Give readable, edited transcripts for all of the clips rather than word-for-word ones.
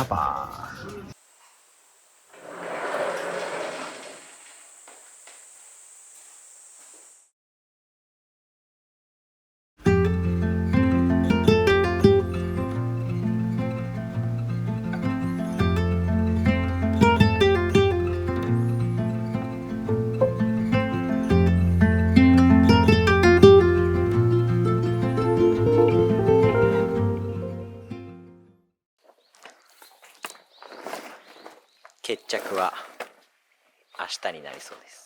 やば決着は明日になりそうです。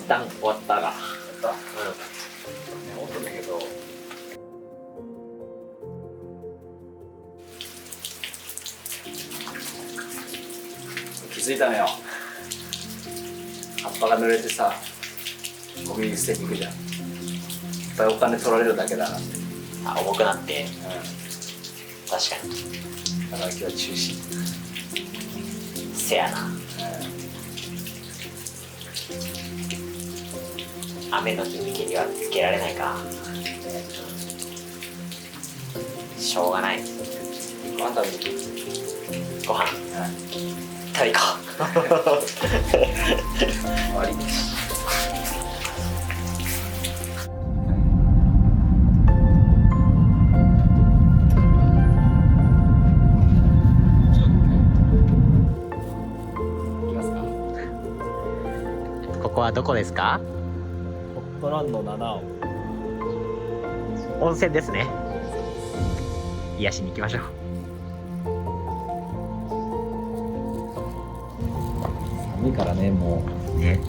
旦終わったが。思ったんだけど、気づいたのよ。葉っぱが濡れてさ、ゴミ捨てに行くじゃん。いっぱいお金取られるだけだなって。あ、重くなって。確かに。だから今日は中止。せやな。雨の日に蹴りはつけられないか。しょうがない。ご飯食べてくる。ご飯。食べ行こ終わり。う。ここはどこですか？ホットランド7を。温泉ですね。癒しに行きましょう。寒いからね、もう。ね。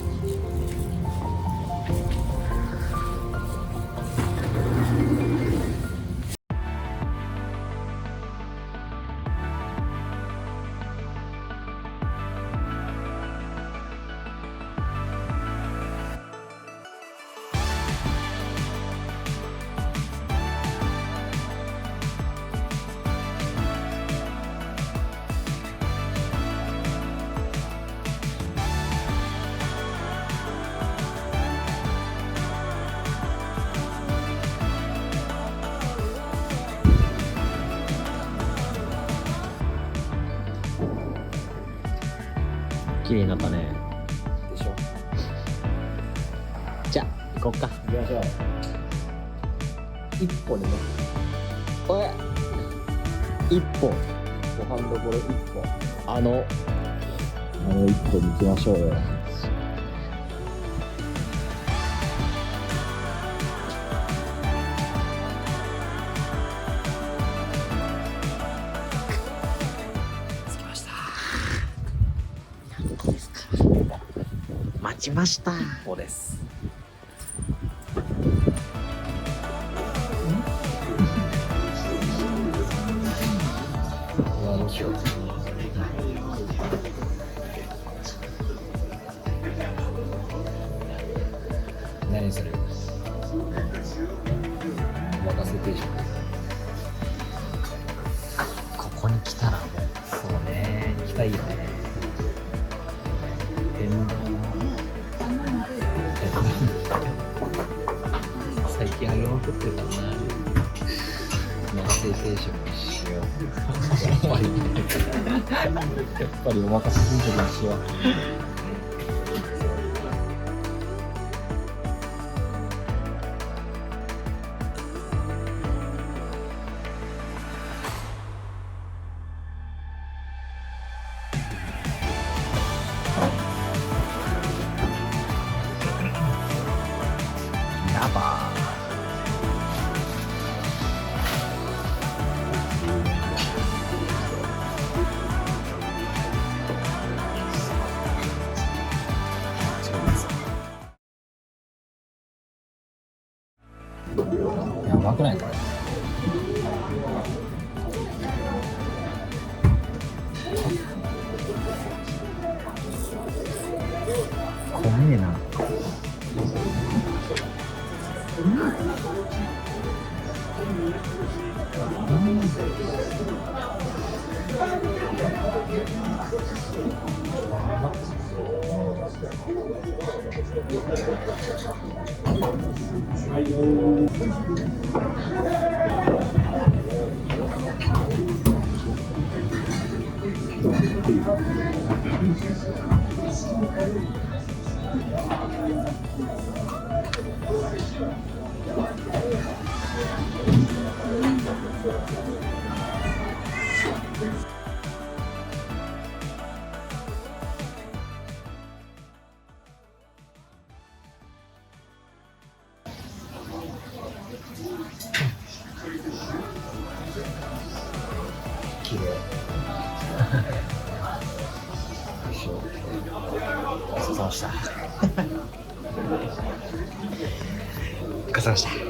綺麗になったね。でしょ。じゃあ行こうか。行きましょう。一歩でね。おい。一歩。ご飯どころ一歩。あの一歩に行きましょうよ。待ちました。一歩です。どうしよう。何する？お任せ定食。ここに来たらもうそうね、行きたいよね。最近あげまくってるからな。お任せ定食にしよう。やっぱりお任せ定食にしよう。やばやばくないこれ。怖えな。綺麗。よいしょ。ごちそうさまでした。ございました。